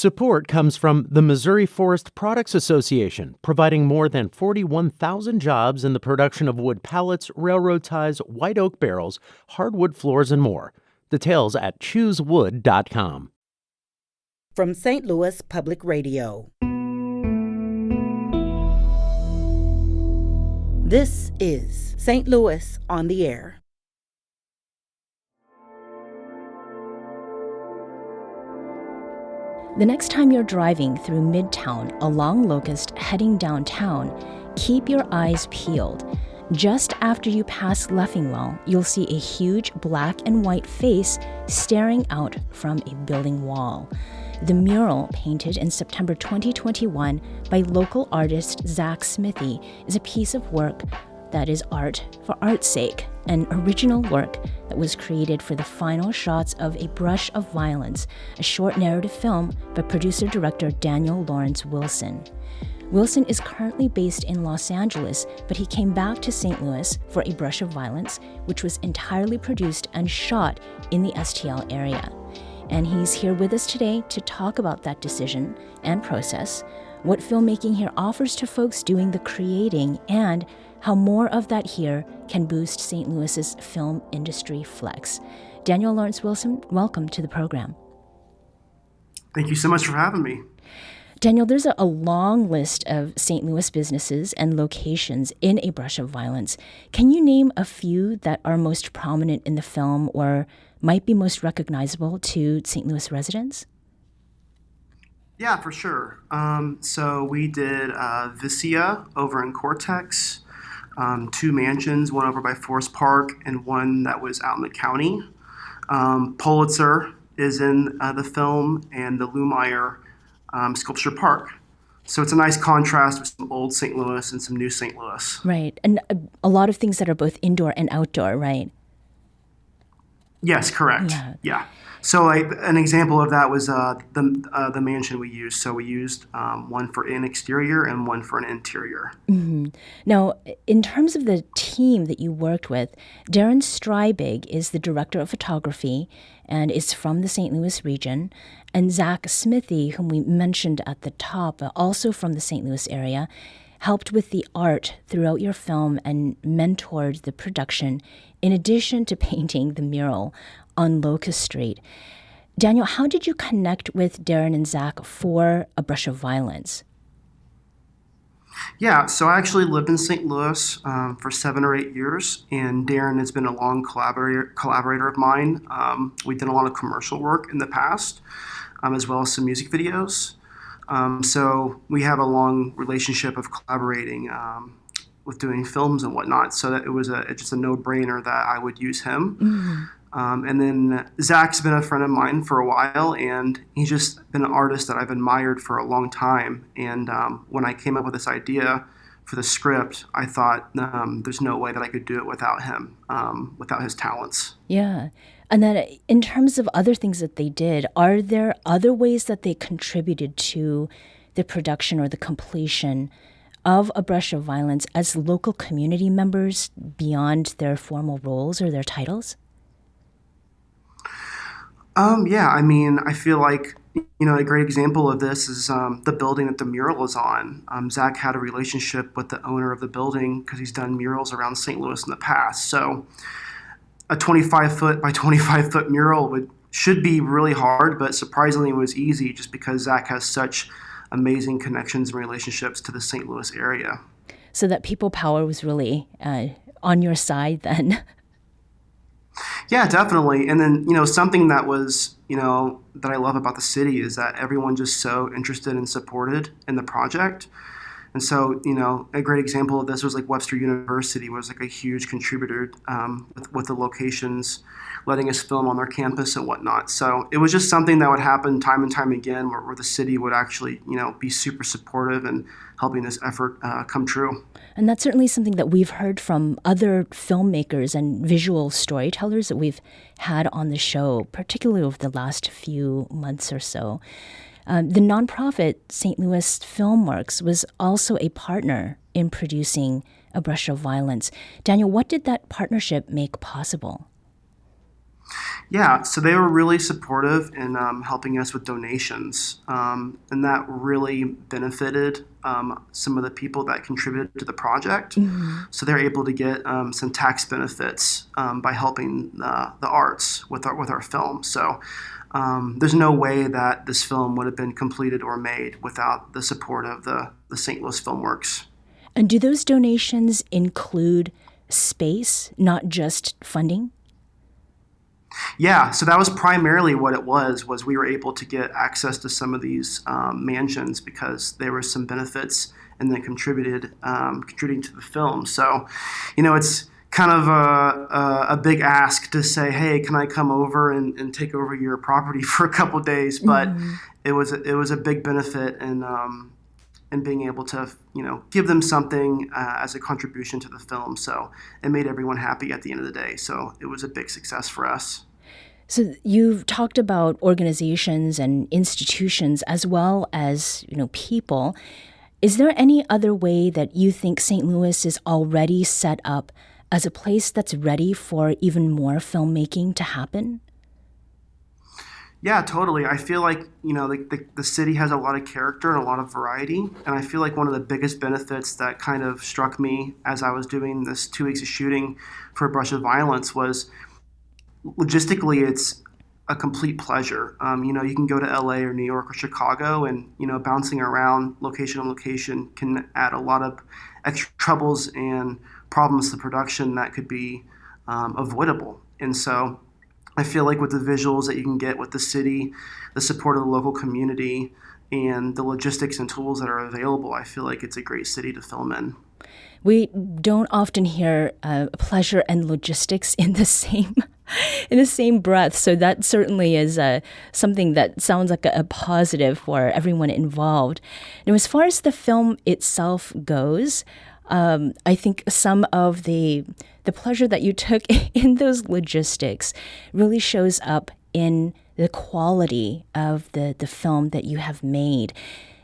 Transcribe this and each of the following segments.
Support comes from the Missouri Forest Products Association, providing more than 41,000 jobs in the production of wood pallets, railroad ties, white oak barrels, hardwood floors, and more. Details at choosewood.com. From St. Louis Public Radio. This is St. Louis on the Air. The next time you're driving through Midtown along Locust heading downtown, keep your eyes peeled. Just after you pass Leffingwell, you'll see a huge black and white face staring out from a building wall. The mural, painted in September 2021 by local artist Zach Smithy, is a piece of work that is art for art's sake, an original work that was created for the final shots of A Brush of Violence, a short narrative film by producer-director Daniel Lawrence Wilson. Wilson is currently based in Los Angeles, but he came back to St. Louis for A Brush of Violence, which was entirely produced and shot in the STL area. And he's here with us today to talk about that decision and process, what filmmaking here offers to folks doing the creating, and how more of that here can boost St. Louis's film industry flex. Daniel Lawrence Wilson, welcome to the program. Thank you so much for having me. Daniel, there's a long list of St. Louis businesses and locations in A Brush of Violence. Can you name a few that are most prominent in the film or might be most recognizable to St. Louis residents? Yeah, for sure. So we did Vicia over in Cortex, 2 mansions, one over by Forest Park and one that was out in the county. Pulitzer is in the film, and the Lumeyer Sculpture Park. So it's a nice contrast with some old St. Louis and some new St. Louis. Right. And a lot of things that are both indoor and outdoor, right? Yes, correct. Yeah. So an example of that was the mansion we used. So we used one for an exterior and one for an interior. Mm-hmm. Now, in terms of the team that you worked with, Darren Strybig is the director of photography and is from the St. Louis region. And Zach Smithy, whom we mentioned at the top, also from the St. Louis area, helped with the art throughout your film and mentored the production, in addition to painting the mural on Locust Street. Daniel, how did you connect with Darren and Zach for A Brush of Violence? Yeah, so I actually lived in St. Louis for 7 or 8 years, and Darren has been a long collaborator of mine. We did a lot of commercial work in the past, as well as some music videos. So we have a long relationship of collaborating with doing films and whatnot. So that it was just a no-brainer that I would use him. Mm-hmm. And then Zach's been a friend of mine for a while, and he's just been an artist that I've admired for a long time. And when I came up with this idea for the script, I thought there's no way that I could do it without him, without his talents. Yeah. And then in terms of other things that they did, are there other ways that they contributed to the production or the completion of A Brush of Violence as local community members beyond their formal roles or their titles? Yeah, I mean, I feel like, a great example of this is the building that the mural is on. Zach had a relationship with the owner of the building because he's done murals around St. Louis in the past. So a 25-foot by 25-foot mural should be really hard, but surprisingly it was easy just because Zach has such amazing connections and relationships to the St. Louis area. So that people power was really on your side then. Yeah, definitely. And then, something that was, that I love about the city is that everyone just so interested and supported in the project. And so, a great example of this was like Webster University was like a huge contributor with the locations, letting us film on their campus and whatnot. So it was just something that would happen time and time again where the city would actually, be super supportive and helping this effort come true. And that's certainly something that we've heard from other filmmakers and visual storytellers that we've had on the show, particularly over the last few months or so. The nonprofit St. Louis FilmWorks was also a partner in producing A Brush of Violence. Daniel, what did that partnership make possible? Yeah, so they were really supportive in helping us with donations, and that really benefited some of the people that contributed to the project. So they're able to get some tax benefits by helping the arts with our film. So there's no way that this film would have been completed or made without the support of the St. Louis Filmworks. And do those donations include space, not just funding? Yeah, so that was primarily what it was we were able to get access to some of these mansions because there were some benefits and then contributing to the film. So, it's kind of a big ask to say, hey, can I come over and take over your property for a couple of days? But it was a big benefit in being able to, give them something as a contribution to the film. So it made everyone happy at the end of the day. So it was a big success for us. So you've talked about organizations and institutions as well as, people. Is there any other way that you think St. Louis is already set up as a place that's ready for even more filmmaking to happen? Yeah, totally. I feel like, the city has a lot of character and a lot of variety. And I feel like one of the biggest benefits that kind of struck me as I was doing this 2 weeks of shooting for A Brush of Violence was logistically, it's a complete pleasure. You can go to LA or New York or Chicago and, bouncing around location to location can add a lot of extra troubles and problems to production that could be avoidable. And so I feel like with the visuals that you can get with the city, the support of the local community, and the logistics and tools that are available, I feel like it's a great city to film in. We don't often hear pleasure and logistics in the same breath. So that certainly is something that sounds like a positive for everyone involved. Now, as far as the film itself goes, I think some of the pleasure that you took in those logistics really shows up in the quality of the film that you have made.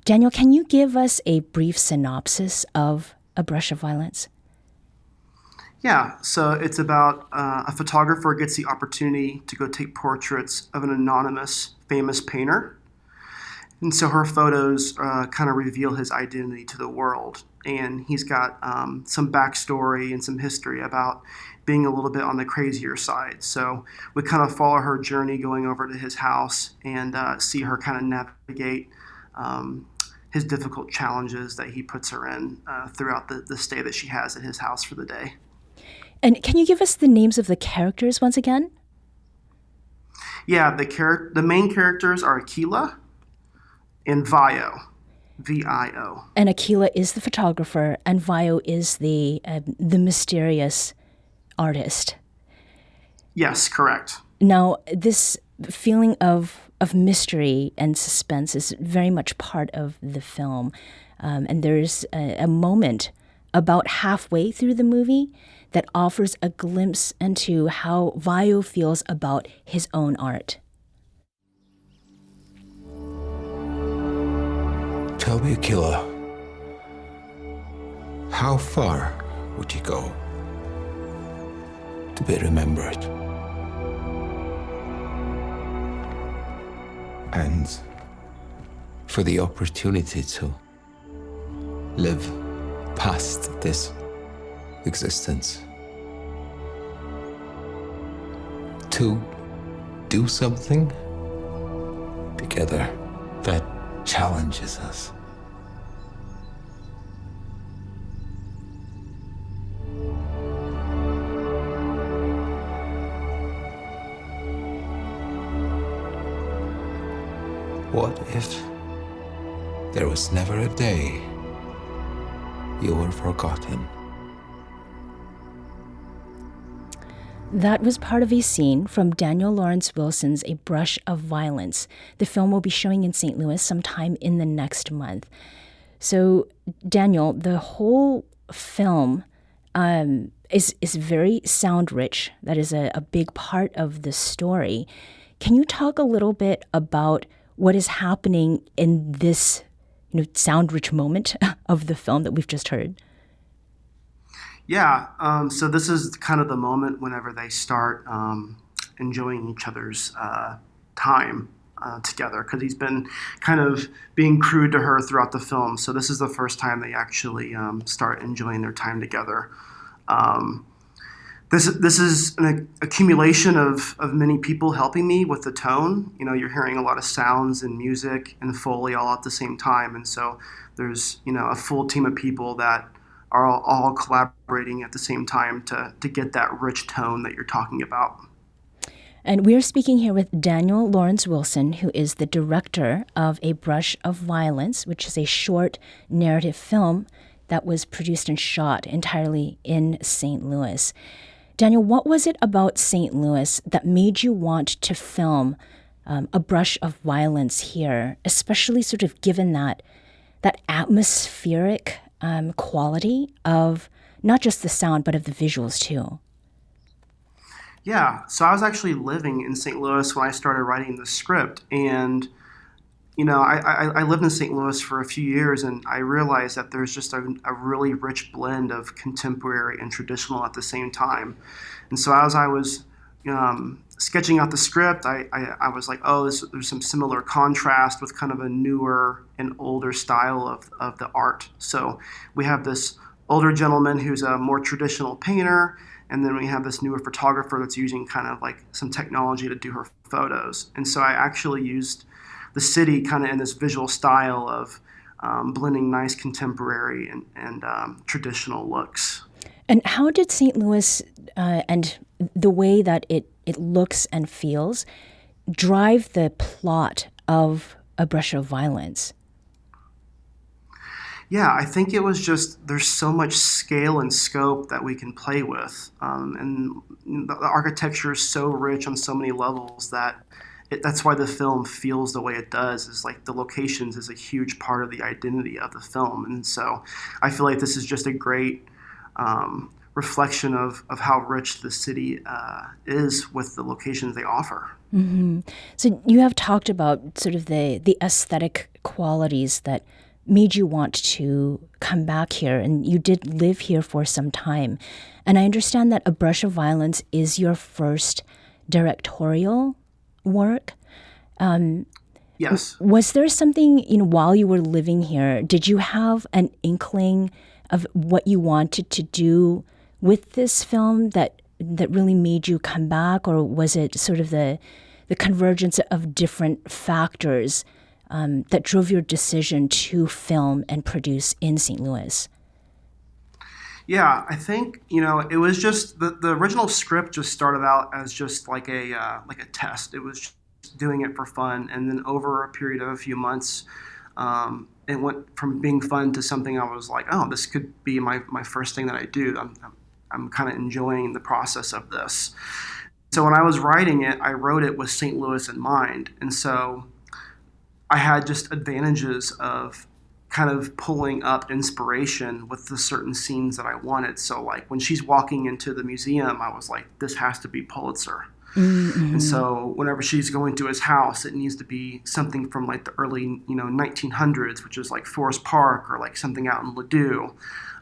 Daniel, can you give us a brief synopsis of A Brush of Violence? Yeah, so it's about a photographer gets the opportunity to go take portraits of an anonymous famous painter. And so her photos kind of reveal his identity to the world. And he's got some backstory and some history about being a little bit on the crazier side. So we kind of follow her journey going over to his house and see her kind of navigate his difficult challenges that he puts her in throughout the stay that she has at his house for the day. And can you give us the names of the characters once again? Yeah, the main characters are Aquila and Vio, V-I-O. And Aquila is the photographer, and Vio is the mysterious artist. Yes, correct. Now, this feeling of mystery and suspense is very much part of the film. And there's a moment about halfway through the movie that offers a glimpse into how Vio feels about his own art. Tell me, Aquila, how far would you go to be remembered? And for the opportunity to live past this existence. To do something together that challenges us. What if there was never a day you were forgotten? That was part of a scene from Daniel Lawrence Wilson's A Brush of Violence. The film will be showing in St. Louis sometime in the next month. So, Daniel, the whole film is very sound rich. That is a big part of the story. Can you talk a little bit about what is happening in this sound rich moment of the film that we've just heard? Yeah, so this is kind of the moment whenever they start enjoying each other's time together, because he's been kind of being crude to her throughout the film. So this is the first time they actually start enjoying their time together. This is an accumulation of many people helping me with the tone. You know, you're hearing a lot of sounds and music and Foley all at the same time. And so there's, you know, a full team of people that are all collaborating at the same time to get that rich tone that you're talking about. And we're speaking here with Daniel Lawrence Wilson, who is the director of A Brush of Violence, which is a short narrative film that was produced and shot entirely in St. Louis. Daniel, what was it about St. Louis that made you want to film A Brush of Violence here, especially sort of given that atmospheric quality of not just the sound, but of the visuals too? Yeah, so I was actually living in St. Louis when I started writing the script, and you know, I lived in St. Louis for a few years, and I realized that there's just a really rich blend of contemporary and traditional at the same time. And so as I was sketching out the script, I was like, oh, there's some similar contrast with kind of a newer and older style of the art. So we have this older gentleman who's a more traditional painter, and then we have this newer photographer that's using kind of like some technology to do her photos. And so I actually used the city kind of in this visual style of blending nice contemporary and traditional looks. And how did St. Louis and the way that it looks and feels drive the plot of A Brush of Violence? Yeah, I think it was just there's so much scale and scope that we can play with. And the architecture is so rich on so many levels that that's why the film feels the way it does, is like the locations is a huge part of the identity of the film. And so I feel like this is just a great reflection of how rich the city is with the locations they offer. Mm-hmm. So you have talked about sort of the aesthetic qualities that made you want to come back here, and you did live here for some time. And I understand that A Brush of Violence is your first directorial work. Yes. Was there something, while you were living here, did you have an inkling of what you wanted to do with this film that really made you come back, or was it sort of the convergence of different factors that drove your decision to film and produce in St. Louis? Yeah, I think, it was just the original script just started out as just like a test. It was just doing it for fun. And then over a period of a few months, it went from being fun to something I was like, oh, this could be my first thing that I do. I'm kind of enjoying the process of this. So when I was writing it, I wrote it with St. Louis in mind. And so I had just advantages of kind of pulling up inspiration with the certain scenes that I wanted. So like when she's walking into the museum, I was like, this has to be Pulitzer. Mm-hmm. And so whenever she's going to his house, it needs to be something from like the early, 1900s, which is like Forest Park or like something out in Ladue.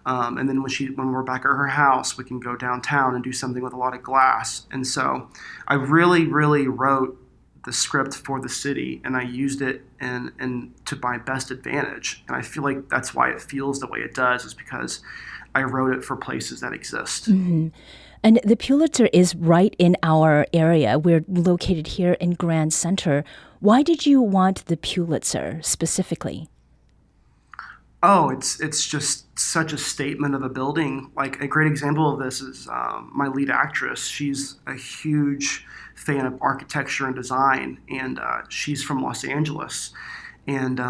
And then when we're back at her house, we can go downtown and do something with a lot of glass. And so I really, really wrote the script for the city, and I used it and to my best advantage. And I feel like that's why it feels the way it does, is because I wrote it for places that exist. Mm-hmm. And the Pulitzer is right in our area. We're located here in Grand Center. Why did you want the Pulitzer specifically? Oh, it's just such a statement of a building. Like a great example of this is my lead actress. She's a huge fan of architecture and design, and she's from Los Angeles. And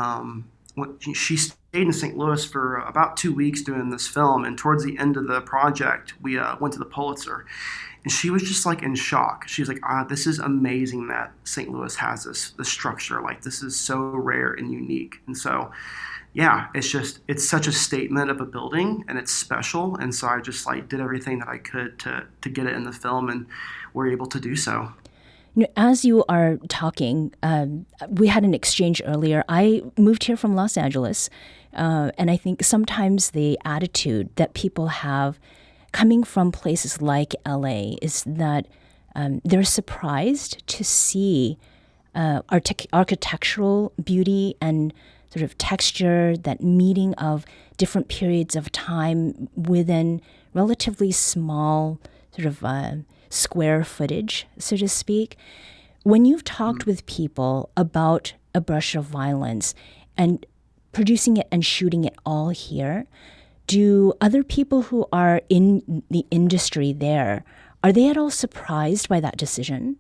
she stayed in St. Louis for about 2 weeks doing this film, and towards the end of the project, we went to the Pulitzer. And she was just like in shock. She's like, this is amazing that St. Louis has this structure. Like, this is so rare and unique. And so, yeah, it's such a statement of a building, and it's special. And so I just like did everything that I could to get it in the film, and we're able to do so. As you are talking, we had an exchange earlier. I moved here from Los Angeles, and I think sometimes the attitude that people have coming from places like LA is that they're surprised to see architectural beauty and sort of texture, that meeting of different periods of time within relatively small sort of square footage, so to speak. When you've talked with people about A Brush of Violence and producing it and shooting it all here, do other people who are in the industry there, are they at all surprised by that decision?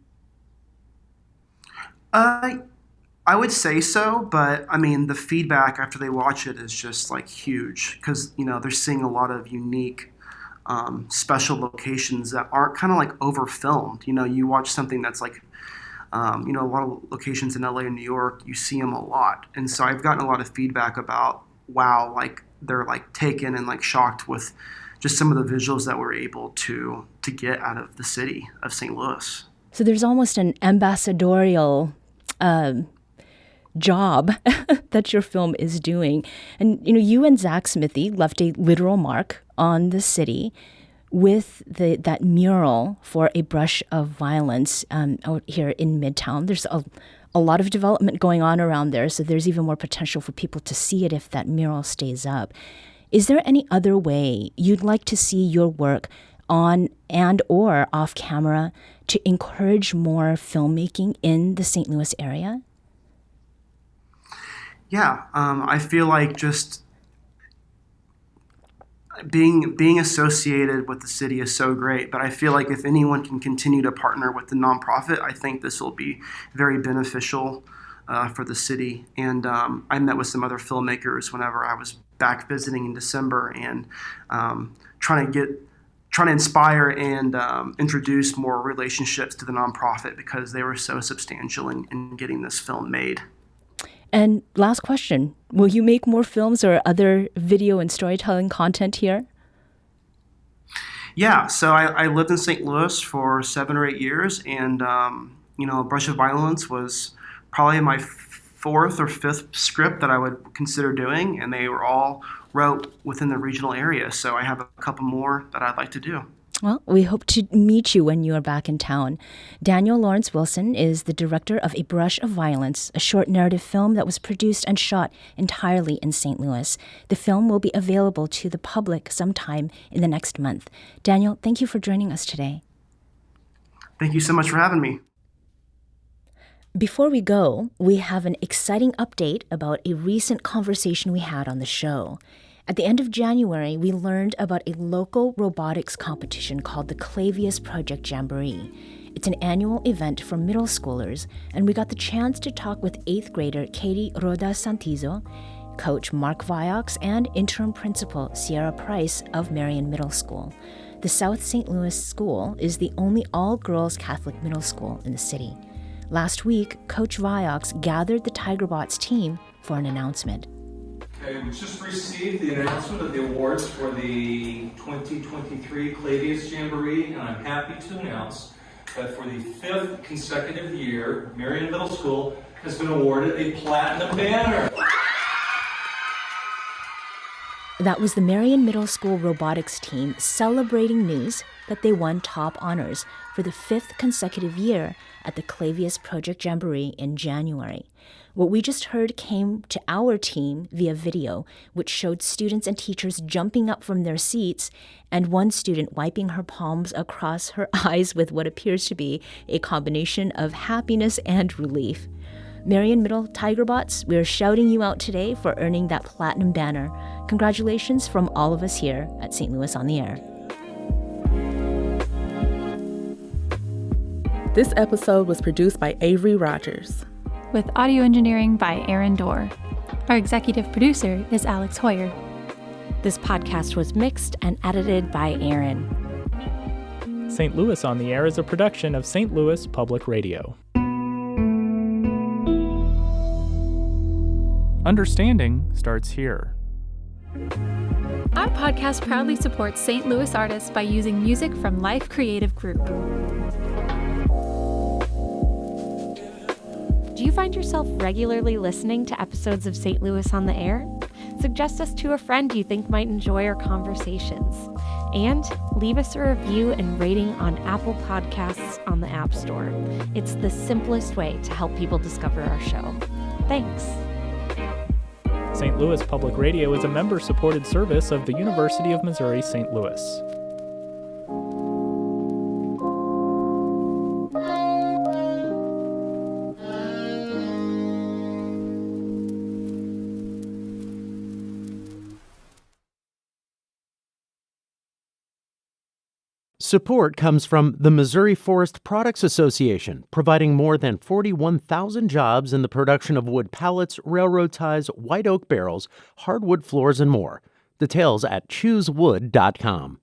I would say so, but I mean, the feedback after they watch it is just like huge because, they're seeing a lot of unique, special locations that aren't kind of like over filmed. You watch something that's like, a lot of locations in LA and New York, you see them a lot. And so I've gotten a lot of feedback about, wow, like they're like taken and like shocked with just some of the visuals that we're able to get out of the city of St. Louis. So there's almost an ambassadorial job that your film is doing. And, you and Zach Smithy left a literal mark on the city with that mural for A Brush of Violence out here in Midtown. There's a lot of development going on around there, so there's even more potential for people to see it if that mural stays up. Is there any other way you'd like to see your work on and or off camera to encourage more filmmaking in the St. Louis area? Yeah, I feel like just being associated with the city is so great, but I feel like if anyone can continue to partner with the nonprofit, I think this will be very beneficial for the city. And I met with some other filmmakers whenever I was back visiting in December and trying to inspire and introduce more relationships to the nonprofit because they were so substantial in getting this film made. And last question, will you make more films or other video and storytelling content here? Yeah, so I lived in St. Louis for 7 or 8 years, and A Brush of Violence was probably my 4th or 5th script that I would consider doing, and they were all wrote within the regional area. So I have a couple more that I'd like to do. Well, we hope to meet you when you are back in town. Daniel Lawrence Wilson is the director of A Brush of Violence, a short narrative film that was produced and shot entirely in St. Louis. The film will be available to the public sometime in the next month. Daniel, thank you for joining us today. Thank you so much for having me. Before we go, we have an exciting update about a recent conversation we had on the show. At the end of January, we learned about a local robotics competition called the Clavius Project Jamboree. It's an annual event for middle schoolers, and we got the chance to talk with 8th grader Katie Rodas Santizo, coach Mark Viox, and interim principal Sierra Price of Marion Middle School. The South St. Louis School is the only all-girls Catholic middle school in the city. Last week, Coach Viox gathered the Tigerbots team for an announcement. Okay, we just received the announcement of the awards for the 2023 Clavius Jamboree, and I'm happy to announce that for the 5th consecutive year, Marion Middle School has been awarded a platinum banner. That was the Marion Middle School robotics team celebrating news that they won top honors for the 5th consecutive year at the Clavius Project Jamboree in January. What we just heard came to our team via video, which showed students and teachers jumping up from their seats and one student wiping her palms across her eyes with what appears to be a combination of happiness and relief. Marion Middle Tigerbots, we're shouting you out today for earning that platinum banner. Congratulations from all of us here at St. Louis on the Air. This episode was produced by Avery Rogers, with audio engineering by Aaron Dorr. Our executive producer is Alex Hoyer. This podcast was mixed and edited by Aaron. St. Louis on the Air is a production of St. Louis Public Radio. Understanding starts here. Our podcast proudly supports St. Louis artists by using music from Life Creative Group. Do you find yourself regularly listening to episodes of St. Louis on the Air? suggest us to a friend you think might enjoy our conversations. And leave us a review and rating on Apple Podcasts on the App Store. It's the simplest way to help people discover our show. Thanks. St. Louis Public Radio is a member-supported service of the University of Missouri St. Louis. Support comes from the Missouri Forest Products Association, providing more than 41,000 jobs in the production of wood pallets, railroad ties, white oak barrels, hardwood floors, and more. Details at choosewood.com.